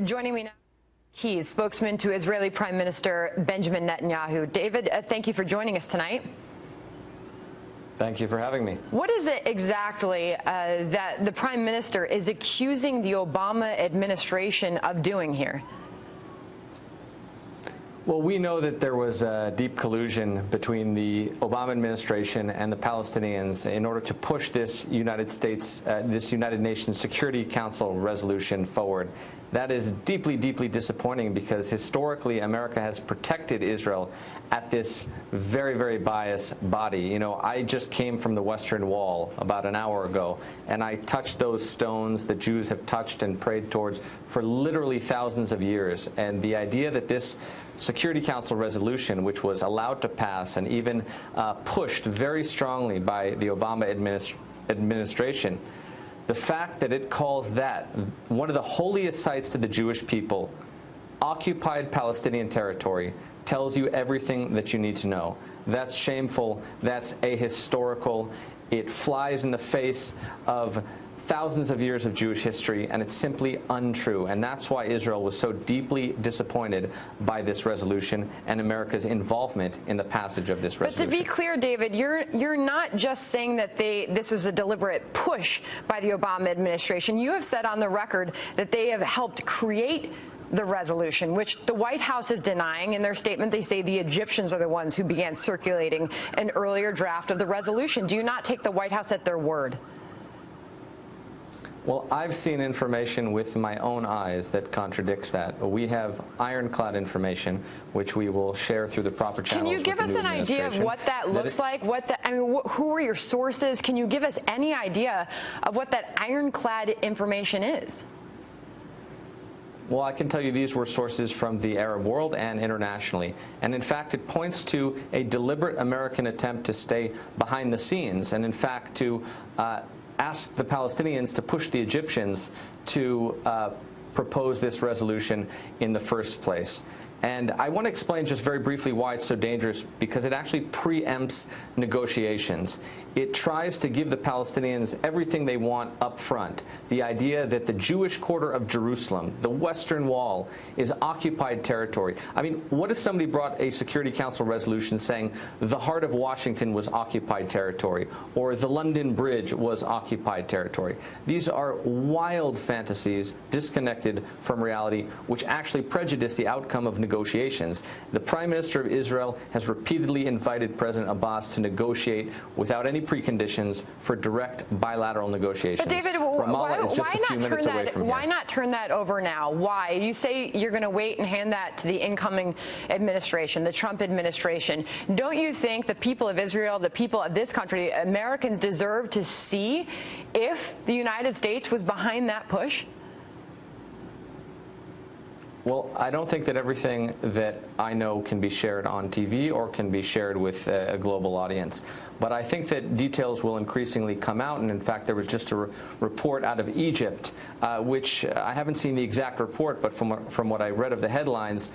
Joining me now, he's spokesman to Israeli Prime Minister Benjamin Netanyahu. David, thank you for joining us tonight. Thank you for having me. What is it exactly that the Prime Minister is accusing the Obama administration of doing here? Well, we know that there was a deep collusion between the Obama administration and the Palestinians in order to push this United Nations Security Council resolution forward. That is deeply, deeply disappointing because historically America has protected Israel at this very, very biased body. You know, I just came from the Western Wall about an hour ago, and I touched those stones that Jews have touched and prayed towards for literally thousands of years. And the idea that this Security Council resolution, which was allowed to pass and even pushed very strongly by the Obama administration, the fact that it calls that one of the holiest sites to the Jewish people, occupied Palestinian territory, tells you everything that you need to know. That's shameful. That's ahistorical. It flies in the face of thousands of years of Jewish history, and it's simply untrue. And that's why Israel was so deeply disappointed by this resolution and America's involvement in the passage of this resolution. But to be clear, David, you're not just saying that this was a deliberate push by the Obama administration. You have said on the record that they have helped create the resolution, which the White House is denying. In their statement, they say the Egyptians are the ones who began circulating an earlier draft of the resolution. Do you not take the White House at their word? Well, I've seen information with my own eyes that contradicts that. We have ironclad information, which we will share through the proper channels. Can you give us an idea of what that looks like? Who are your sources? Can you give us any idea of what that ironclad information is? Well, I can tell you these were sources from the Arab world and internationally. And in fact, it points to a deliberate American attempt to stay behind the scenes and, in fact, to ask the Palestinians to push the Egyptians to propose this resolution in the first place. And I want to explain just very briefly why it's so dangerous, because it actually preempts negotiations. It tries to give the Palestinians everything they want up front. The idea that the Jewish quarter of Jerusalem, the Western Wall, is occupied territory. I mean, what if somebody brought a Security Council resolution saying the heart of Washington was occupied territory, or the London Bridge was occupied territory? These are wild fantasies disconnected from reality, which actually prejudice the outcome of negotiations. The Prime Minister of Israel has repeatedly invited President Abbas to negotiate without any preconditions for direct bilateral negotiations. But David, why not turn that over now? Why? You say you're going to wait and hand that to the incoming administration, the Trump administration. Don't you think the people of Israel, the people of this country, Americans deserve to see if the United States was behind that push? Well, I don't think that everything that I know can be shared on TV or can be shared with a global audience. But I think that details will increasingly come out. And in fact, there was just a report out of Egypt, which I haven't seen the exact report, but from what I read of the headlines,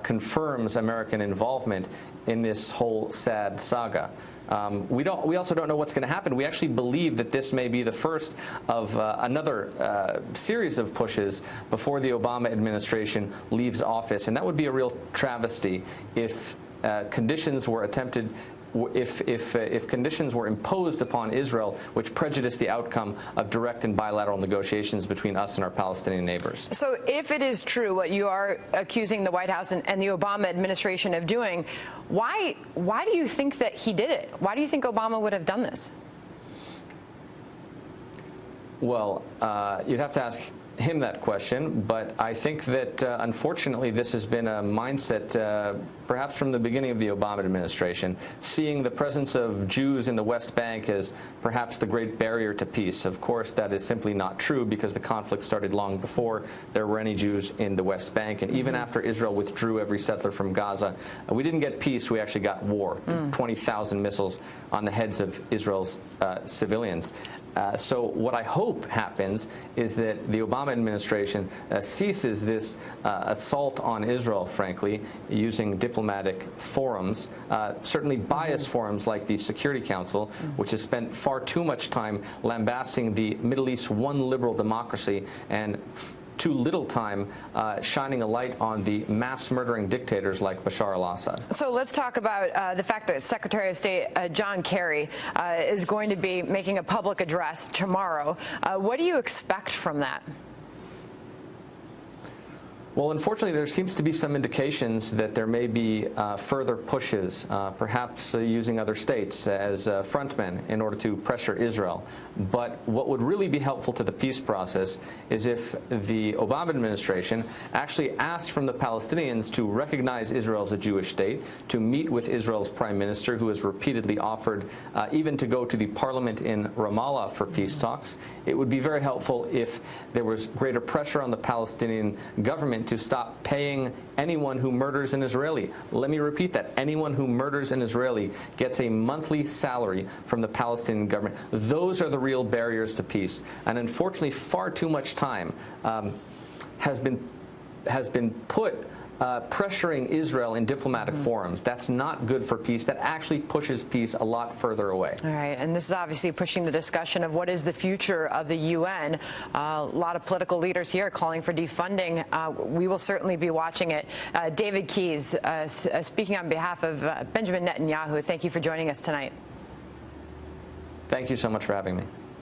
confirms American involvement in this whole sad saga. We also don't know what's going to happen. We actually believe that this may be the first of another series of pushes before the Obama administration leaves office, and that would be a real travesty if conditions were attempted. If conditions were imposed upon Israel which prejudiced the outcome of direct and bilateral negotiations between us and our Palestinian neighbors. So if it is true what you are accusing the White House and the Obama administration of doing, why do you think that he did it? Why do you think Obama would have done this? Well, you'd have to ask him that question, but I think that unfortunately this has been a mindset perhaps from the beginning of the Obama administration, seeing the presence of Jews in the West Bank as perhaps the great barrier to peace. Of course, that is simply not true, because the conflict started long before there were any Jews in the West Bank, and even after Israel withdrew every settler from Gaza, we didn't get peace, we actually got war. 20,000 missiles on the heads of Israel's civilians. So what I hope happens is that the Obama administration ceases this assault on Israel, frankly, using diplomatic forums, certainly biased forums like the Security Council, which has spent far too much time lambasting the Middle East's one liberal democracy and too little time shining a light on the mass-murdering dictators like Bashar al-Assad. So let's talk about the fact that Secretary of State John Kerry is going to be making a public address tomorrow. What do you expect from that? Well, unfortunately, there seems to be some indications that there may be further pushes, perhaps using other states as frontmen in order to pressure Israel. But what would really be helpful to the peace process is if the Obama administration actually asked from the Palestinians to recognize Israel as a Jewish state, to meet with Israel's prime minister, who has repeatedly offered even to go to the parliament in Ramallah for peace talks. It would be very helpful if there was greater pressure on the Palestinian government to stop paying anyone who murders an Israeli. Let me repeat that. Anyone who murders an Israeli gets a monthly salary from the Palestinian government. Those are the real barriers to peace. And unfortunately, far too much time has been put pressuring Israel in diplomatic forums. That's not good for peace. That actually pushes peace a lot further away. All right, and this is obviously pushing the discussion of what is the future of the UN. A lot of political leaders here calling for defunding. We will certainly be watching it. David Keyes, speaking on behalf of Benjamin Netanyahu, thank you for joining us tonight. Thank you so much for having me.